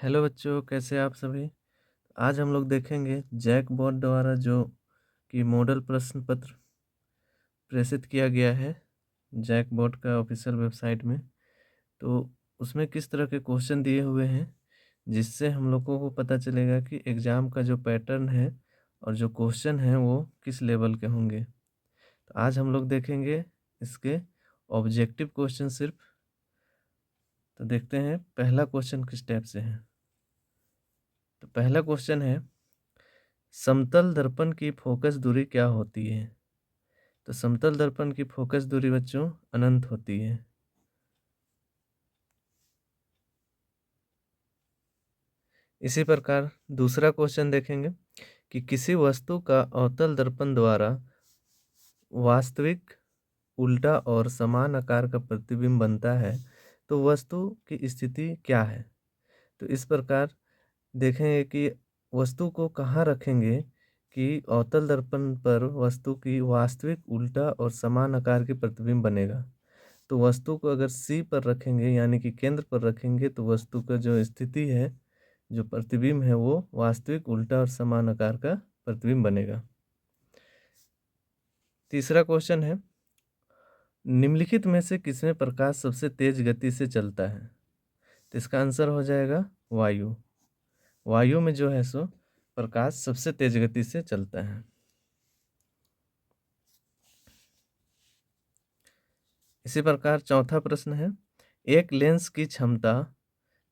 Hello बच्चों, कैसे आप सभी। आज हम लोग देखेंगे जैक बोर्ड द्वारा जो कि मॉडल प्रश्न पत्र प्रेषित किया गया है जैक बोर्ड का ऑफिशियल वेबसाइट में। तो उसमें किस तरह के क्वेश्चन दिए हुए हैं जिससे हम लोगों को पता चलेगा कि एग्ज़ाम का जो पैटर्न है और जो क्वेश्चन है वो किस लेवल के होंगे। तो आज हम लोग देखेंगे इसके ऑब्जेक्टिव क्वेश्चन सिर्फ। तो देखते हैं पहला क्वेश्चन किस टाइप से है। तो पहला क्वेश्चन है, समतल दर्पण की फोकस दूरी क्या होती है। तो समतल दर्पण की फोकस दूरी बच्चों अनंत होती है। इसी प्रकार दूसरा क्वेश्चन देखेंगे कि किसी वस्तु का अवतल दर्पण द्वारा वास्तविक उल्टा और समान आकार का प्रतिबिंब बनता है तो वस्तु की स्थिति क्या है। तो इस प्रकार देखेंगे कि वस्तु को कहाँ रखेंगे कि अवतल दर्पण पर वस्तु की वास्तविक उल्टा और समान आकार की प्रतिबिंब बनेगा। तो वस्तु को अगर सी पर रखेंगे यानी कि केंद्र पर रखेंगे तो वस्तु का जो स्थिति है, जो प्रतिबिंब है, वो वास्तविक उल्टा और समान आकार का प्रतिबिंब बनेगा। तीसरा क्वेश्चन है, निम्नलिखित में से किसमें प्रकाश सबसे तेज गति से चलता है। तो इसका आंसर हो जाएगा वायु। वायु में जो है सो प्रकाश सबसे तेज गति से चलता है। इसी प्रकार चौथा प्रश्न है, एक लेंस की क्षमता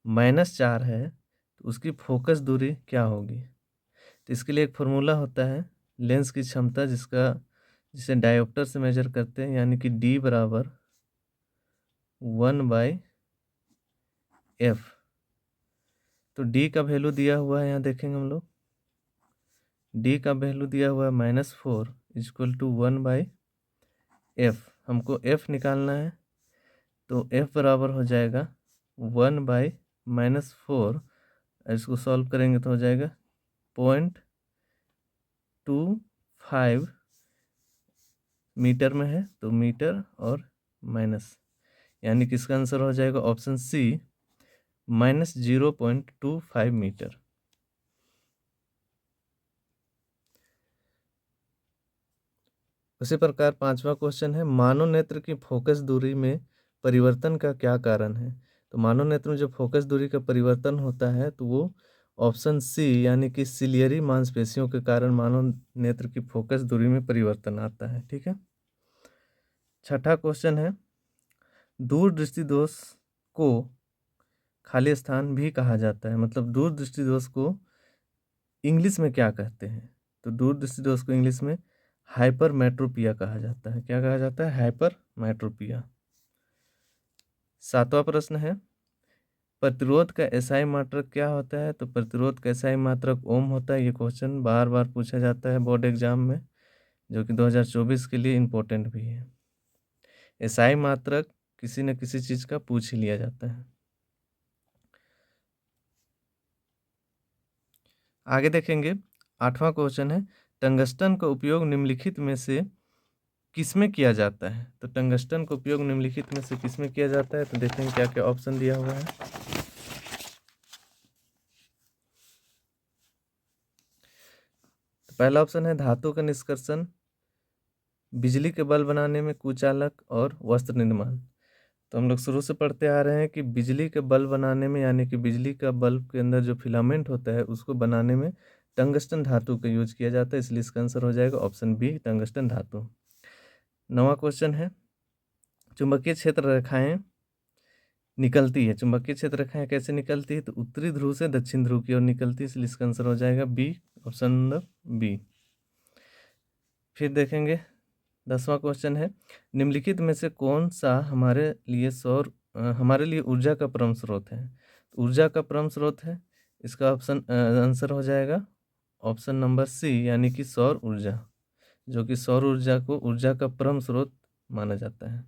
-4 है तो उसकी फोकस दूरी क्या होगी। तो इसके लिए एक फार्मूला होता है लेंस की क्षमता जिसे डायोप्टर से मेजर करते हैं, यानी कि D बराबर 1/f। तो D का वैल्यू दिया हुआ है, यहाँ देखेंगे हम लोग D का वैल्यू दिया हुआ है -4 = 1/f। हमको f निकालना है तो f बराबर हो जाएगा 1/-4। इसको सॉल्व करेंगे तो हो जाएगा 0.25 मीटर में है तो मीटर और माइनस, यानी कि इसका आंसर हो जाएगा ऑप्शन सी -0.25 मीटर। उसी प्रकार पांचवा क्वेश्चन है, मानव नेत्र की फोकस दूरी में परिवर्तन का क्या कारण है। तो मानव नेत्र में जो फोकस दूरी का परिवर्तन होता है तो वो ऑप्शन सी यानी कि सिलियरी मांसपेशियों के कारण मानव नेत्र की फोकस दूरी में परिवर्तन आता है। ठीक है। छठा क्वेश्चन है, दूर दृष्टि दोष को खाली स्थान भी कहा जाता है। मतलब दूर दृष्टि दोष को इंग्लिश में क्या कहते हैं। तो दूर दृष्टि दोष को इंग्लिश में हाइपरमेट्रोपिया कहा जाता है। क्या कहा जाता है? हाइपरमेट्रोपिया। सातवां प्रश्न है, प्रतिरोध का एसआई मात्रक क्या होता है। तो प्रतिरोध का एसआई मात्रक ओम होता है। ये क्वेश्चन बार बार पूछा जाता है बोर्ड एग्जाम में, जो कि 2024 के लिए इम्पोर्टेंट भी है। एसआई मात्रक किसी न किसी चीज़ का पूछ ही लिया जाता है। आगे देखेंगे, आठवां क्वेश्चन है, टंगस्टन का उपयोग निम्नलिखित में से किसमें किया जाता है। तो टंगस्टन का उपयोग निम्नलिखित में से किसमें किया जाता है। तो देखेंगे क्या क्या ऑप्शन दिया हुआ है। तो पहला ऑप्शन है धातु का निष्कर्षण, बिजली के बल्ब बनाने में कुचालक और वस्त्र निर्माण। तो हम लोग शुरू से पढ़ते आ रहे हैं कि बिजली के बल्ब बनाने में, यानी कि बिजली का बल्ब के अंदर जो फिलामेंट होता है उसको बनाने में टंगस्टन धातु का यूज किया जाता है। इसलिए इसका आंसर हो जाएगा ऑप्शन बी, टंगस्टन धातु। नवा क्वेश्चन है, चुंबकीय क्षेत्र रेखाएं निकलती है। चुंबकीय क्षेत्र रेखाएं कैसे निकलती है। तो उत्तरी ध्रुव से दक्षिण ध्रुव की ओर निकलती है। इसलिए इसका आंसर हो जाएगा बी, ऑप्शन नंबर बी। फिर देखेंगे 10वां क्वेश्चन है, निम्नलिखित में से कौन सा हमारे लिए ऊर्जा का परम स्रोत है। ऊर्जा का परम स्रोत है, इसका ऑप्शन आंसर हो जाएगा ऑप्शन नंबर सी, यानी कि सौर ऊर्जा, जो कि सौर ऊर्जा को ऊर्जा का परम स्रोत माना जाता है।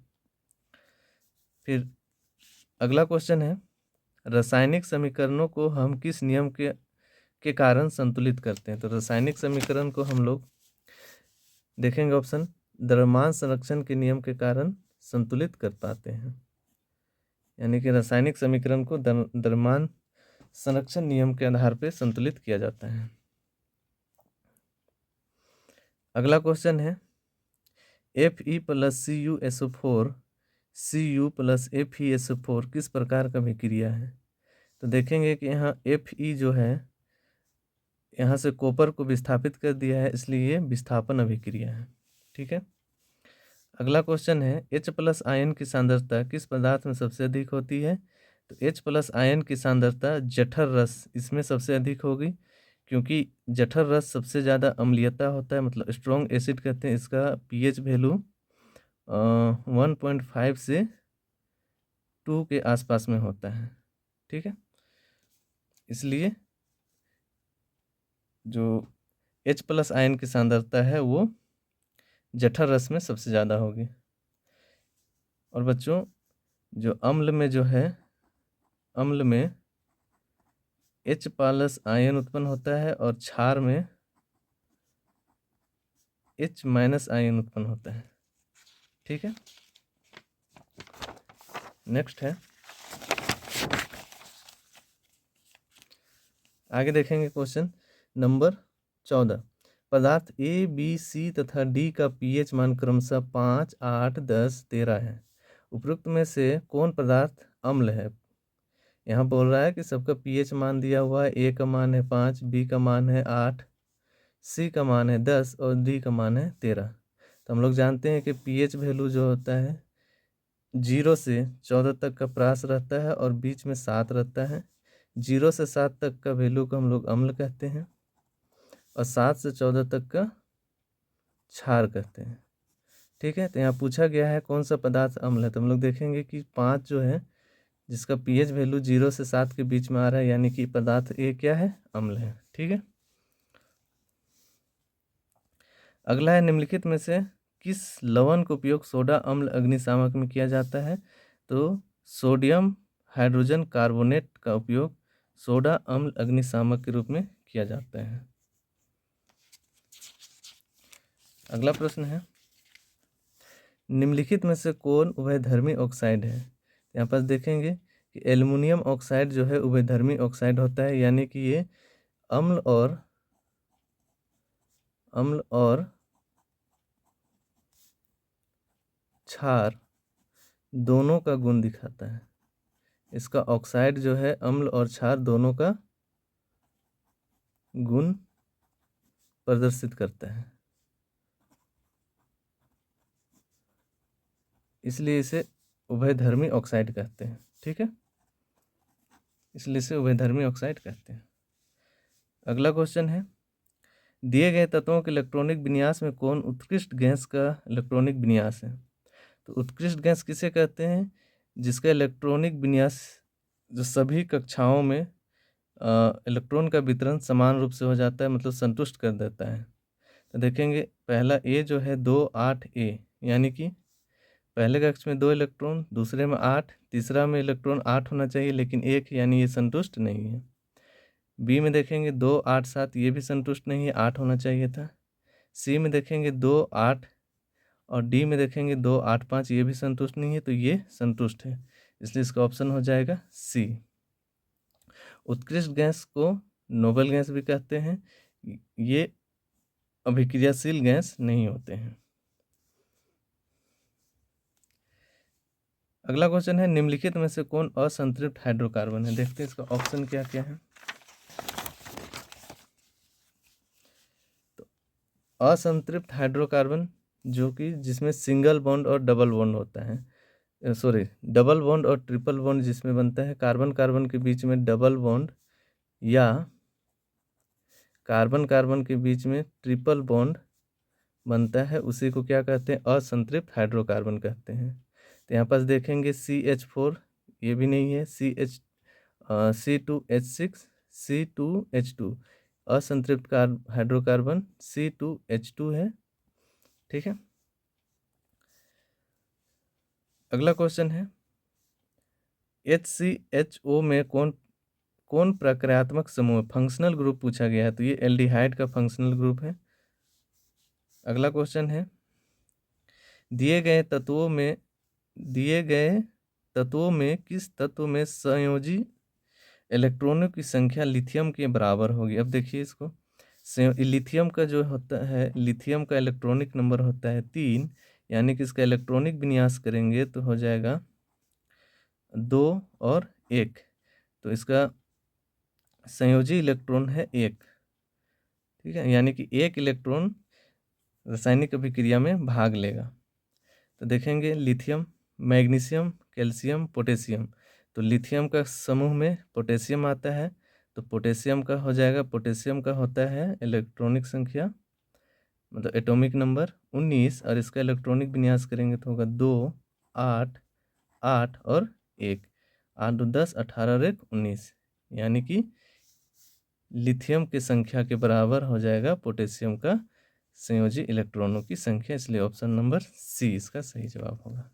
फिर अगला क्वेश्चन है, रासायनिक समीकरणों को हम किस नियम के कारण संतुलित करते हैं। तो रासायनिक समीकरण को हम लोग देखेंगे ऑप्शन द्रव्यमान संरक्षण के नियम के कारण संतुलित कर पाते हैं। यानी कि रासायनिक समीकरण को द्रव्यमान संरक्षण नियम के आधार पर संतुलित किया जाता है। अगला क्वेश्चन है Fe plus CuSO4 Cu plus FeSO4 किस प्रकार का अभिक्रिया है? तो देखेंगे कि यहाँ Fe जो है यहाँ से कॉपर को विस्थापित कर दिया है, इसलिए ये विस्थापन अभिक्रिया है। ठीक है। अगला क्वेश्चन है H प्लस आयन की सांद्रता किस पदार्थ में सबसे अधिक होती है? तो H प्लस आयन की सांद्रता जठर रस इसमें सबसे अधिक होगी, क्योंकि जठर रस सबसे ज़्यादा अम्लीयता होता है, मतलब स्ट्रॉन्ग एसिड कहते हैं। इसका pH वैल्यू 1.5 से 2 के आसपास में होता है। ठीक है, इसलिए जो H प्लस आयन की सांद्रता है वो जठर रस में सबसे ज़्यादा होगी। और बच्चों, जो अम्ल में जो है, अम्ल में H प्लस आयन उत्पन्न होता है और क्षार में H माइनस आयन उत्पन्न होता है। ठीक है, नेक्स्ट है, आगे देखेंगे क्वेश्चन नंबर 14। पदार्थ A, B, C तथा D का pH मान क्रमशः 5, 8, 10, 13 है। उपरोक्त में से कौन पदार्थ अम्ल है? यहाँ बोल रहा है कि सबका pH मान दिया हुआ है। A का मान है 5, B का मान है 8, C का मान है 10 और D का मान है 13। तो हम लोग जानते हैं कि pH वैल्यू जो होता है 0 से 14 तक का प्रास रहता है और बीच में 7 रहता है। 0 से 7 तक का वैल्यू को हम लोग अम्ल कहते हैं और 7 से 14 तक का क्षार कहते हैं। ठीक है, तो यहाँ पूछा गया है कौन सा पदार्थ अम्ल है। तो हम लोग देखेंगे कि 5 जो है, जिसका pH वैल्यू 0 से 7 के बीच में आ रहा है, यानी कि पदार्थ A क्या है? अम्ल है। ठीक है, अगला है निम्नलिखित में से किस लवण का उपयोग सोडा अम्ल अग्निशामक में किया जाता है? तो सोडियम हाइड्रोजन कार्बोनेट का उपयोग सोडा अम्ल अग्निशामक के रूप में किया जाता है। अगला प्रश्न है, निम्नलिखित में से कौन उभयधर्मी ऑक्साइड है? यहाँ पर देखेंगे कि एल्युमिनियम ऑक्साइड जो है उभयधर्मी ऑक्साइड होता है, यानी कि ये अम्ल और क्षार दोनों का गुण दिखाता है। इसका ऑक्साइड जो है अम्ल और क्षार दोनों का गुण प्रदर्शित करता है, इसलिए इसे उभयधर्मी ऑक्साइड कहते हैं। ठीक है, इसलिए इसे उभयधर्मी ऑक्साइड कहते हैं। अगला क्वेश्चन है, दिए गए तत्वों के इलेक्ट्रॉनिक विन्यास में कौन उत्कृष्ट गैस का इलेक्ट्रॉनिक विन्यास है? तो उत्कृष्ट गैस किसे कहते हैं? जिसका इलेक्ट्रॉनिक विन्यास जो सभी कक्षाओं में इलेक्ट्रॉन का वितरण समान रूप से हो जाता है, मतलब संतुष्ट कर देता है। तो देखेंगे पहला A जो है 2, 8 A, यानी कि पहले कक्ष में 2 इलेक्ट्रॉन, दूसरे में 8, तीसरा में इलेक्ट्रॉन 8 होना चाहिए लेकिन 1, यानी ये संतुष्ट नहीं है। बी में देखेंगे 2, 8, 7, ये भी संतुष्ट नहीं है, 8 होना चाहिए था। सी में देखेंगे 2, 8 और डी में देखेंगे 2, 8, 5, ये भी संतुष्ट नहीं है, तो ये संतुष्ट है, इसलिए इसका ऑप्शन हो जाएगा सी। उत्कृष्ट गैस को नोबल गैस भी कहते हैं, ये अभिक्रियाशील गैस नहीं होते हैं। अगला क्वेश्चन है, निम्नलिखित में से कौन असंतृप्त हाइड्रोकार्बन है? देखते हैं इसका ऑप्शन क्या क्या है। तो असंतृप्त हाइड्रोकार्बन जो कि जिसमें सिंगल बॉन्ड और डबल बॉन्ड होता है, डबल बॉन्ड और ट्रिपल बॉन्ड जिसमें बनता है, कार्बन कार्बन के बीच में डबल बॉन्ड या कार्बन कार्बन के बीच में ट्रिपल बॉन्ड बनता है, उसी को क्या कहते हैं? असंतृप्त हाइड्रोकार्बन कहते हैं। तो यहाँ पास देखेंगे CH4, ये भी नहीं है, C2H6, C2H2, असंतृप्त हाइड्रोकार्बन C2H2 है। ठीक है, अगला क्वेश्चन है, HCHO में कौन प्रक्रियात्मक समूह फंक्शनल ग्रुप पूछा गया है? तो ये एल्डिहाइड का फंक्शनल ग्रुप है। अगला क्वेश्चन है, दिए गए तत्वों में किस तत्व में संयोजी इलेक्ट्रॉनों की संख्या लिथियम के बराबर होगी। अब देखिए इसको, लिथियम का जो होता है, लिथियम का इलेक्ट्रॉनिक नंबर होता है 3, यानी कि इसका इलेक्ट्रॉनिक विन्यास करेंगे तो हो जाएगा 2 और 1। तो इसका संयोजी इलेक्ट्रॉन है 1, ठीक है, यानी कि 1 इलेक्ट्रॉन रासायनिक अभिक्रिया में भाग लेगा। तो देखेंगे लिथियम, मैग्नीशियम, कैल्शियम, पोटेशियम। तो लिथियम का समूह में पोटेशियम आता है, तो पोटेशियम का हो जाएगा, पोटेशियम का होता है इलेक्ट्रॉनिक संख्या मतलब एटॉमिक नंबर 19, और इसका इलेक्ट्रॉनिक विन्यास करेंगे तो होगा 2, 8, 8 और 1, 8 2 10, 18 और 1 19, यानी कि लिथियम की संख्या के बराबर हो जाएगा पोटेशियम का संयोजी इलेक्ट्रॉनों की संख्या, इसलिए ऑप्शन नंबर सी इसका सही जवाब होगा।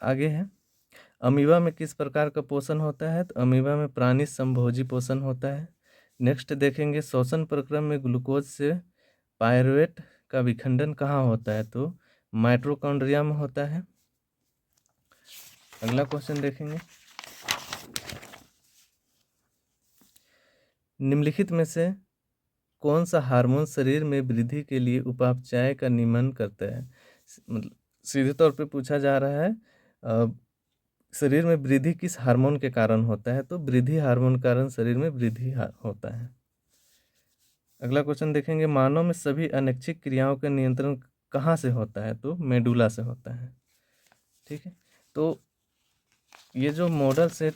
आगे है, अमीबा में किस प्रकार का पोषण होता है? तो अमीबा में प्राणी संभोजी पोषण होता है। नेक्स्ट देखेंगे, श्वसन प्रक्रम में ग्लूकोज से पायरुवेट का विखंडन कहाँ होता है? तो माइटोकॉन्ड्रिया में होता है। अगला क्वेश्चन देखेंगे, निम्नलिखित में से कौन सा हार्मोन शरीर में वृद्धि के लिए उपापचय का नियमन करता है? मतलब सीधे तौर पे पूछा जा रहा है, शरीर में वृद्धि किस हार्मोन के कारण होता है? तो वृद्धि हार्मोन कारण शरीर में वृद्धि होता है। अगला क्वेश्चन देखेंगे, मानव में सभी अनैच्छिक क्रियाओं का नियंत्रण कहाँ से होता है? तो मेडुला से होता है, ठीक है। तो ये जो मॉडल सेट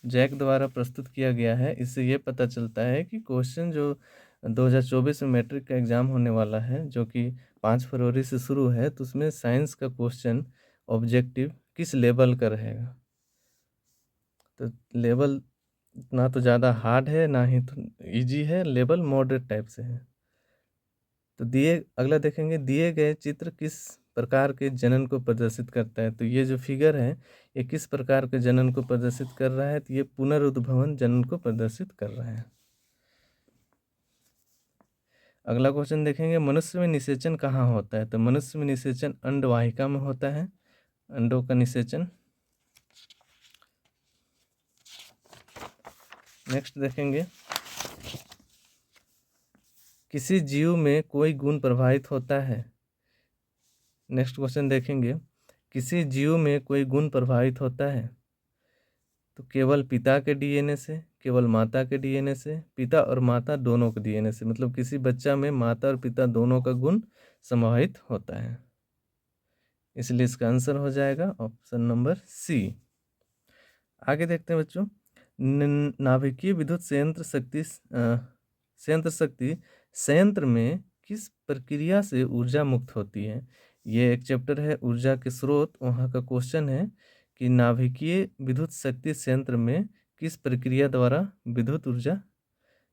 जैक द्वारा प्रस्तुत किया गया है, इससे ये पता चलता है कि क्वेश्चन जो 2024 में मैट्रिक का एग्ज़ाम होने वाला है, जो कि 5 फरवरी से शुरू है, तो उसमें साइंस का क्वेश्चन ऑब्जेक्टिव किस लेवल का रहेगा? तो लेवल ना तो ज़्यादा हार्ड है, ना ही तो ईजी है, लेवल मॉडरेट टाइप से है। तो अगला देखेंगे, दिए गए चित्र किस प्रकार के जनन को प्रदर्शित करता है? तो ये जो फिगर है, ये किस प्रकार के जनन को प्रदर्शित कर रहा है? तो ये पुनरुद्भवन जनन को प्रदर्शित कर रहा है। अगला क्वेश्चन देखेंगे, मनुष्य में निषेचन कहाँ होता है? तो मनुष्य में निषेचन अंडवाहिका में होता है, अंडों का निषेचन। नेक्स्ट देखेंगे, किसी जीव में कोई गुण प्रभावित होता है? नेक्स्ट क्वेश्चन देखेंगे, किसी जीव में कोई गुण प्रभावित होता है? तो केवल पिता के डीएनए से, केवल माता के डीएनए से, पिता और माता दोनों के डीएनए से, मतलब किसी बच्चा में माता और पिता दोनों का गुण समाहित होता है, इसलिए इसका आंसर हो जाएगा ऑप्शन नंबर सी। आगे देखते हैं बच्चों, नाभिकीय विद्युत संयंत्र में किस प्रक्रिया से ऊर्जा मुक्त होती है? ये एक चैप्टर है ऊर्जा के स्रोत, वहाँ का क्वेश्चन है कि नाभिकीय विद्युत शक्ति संयंत्र में किस प्रक्रिया द्वारा विद्युत ऊर्जा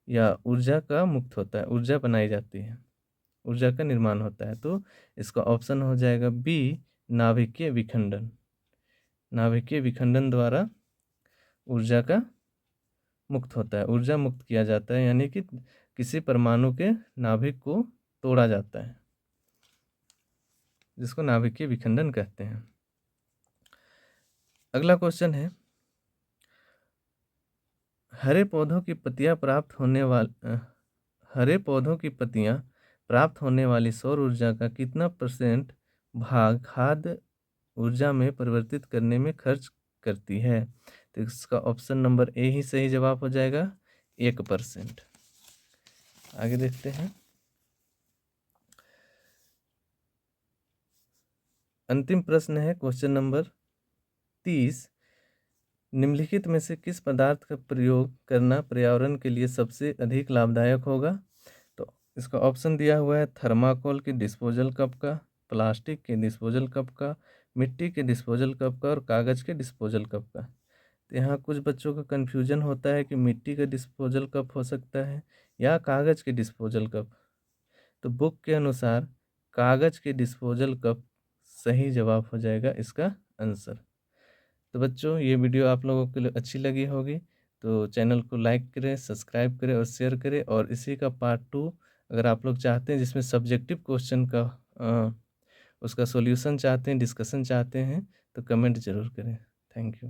या ऊर्जा का मुक्त होता है, ऊर्जा बनाई जाती है, ऊर्जा का निर्माण होता है? तो इसका ऑप्शन हो जाएगा बी, नाभिकीय विखंडन। नाभिकीय विखंडन द्वारा ऊर्जा का मुक्त होता है, ऊर्जा मुक्त किया जाता है, यानी कि किसी परमाणु के नाभिक को तोड़ा जाता है, जिसको नाभिकीय विखंडन कहते हैं। अगला क्वेश्चन है, हरे पौधों की पत्तियां प्राप्त होने वाली सौर ऊर्जा का कितना % भाग खाद्य ऊर्जा में परिवर्तित करने में खर्च करती है? तो इसका ऑप्शन नंबर ए ही सही जवाब हो जाएगा, 1%। आगे देखते हैं, अंतिम प्रश्न है क्वेश्चन नंबर 30, निम्नलिखित में से किस पदार्थ का प्रयोग करना पर्यावरण के लिए सबसे अधिक लाभदायक होगा? तो इसका ऑप्शन दिया हुआ है, थर्माकोल के डिस्पोजल कप का, प्लास्टिक के डिस्पोजल कप का, मिट्टी के डिस्पोजल कप का और कागज़ के डिस्पोजल कप का। तो यहाँ कुछ बच्चों का कन्फ्यूजन होता है कि मिट्टी का डिस्पोजल कप हो सकता है या कागज़ के डिस्पोजल कप। तो बुक के अनुसार कागज़ के डिस्पोजल कप सही जवाब हो जाएगा इसका आंसर। तो बच्चों, ये वीडियो आप लोगों के लिए अच्छी लगी होगी, तो चैनल को लाइक करें, सब्सक्राइब करें और शेयर करें। और इसी का पार्ट 2 अगर आप लोग चाहते हैं, जिसमें सब्जेक्टिव क्वेश्चन का उसका सॉल्यूशन चाहते हैं, डिस्कशन चाहते हैं, तो कमेंट ज़रूर करें। Thank you.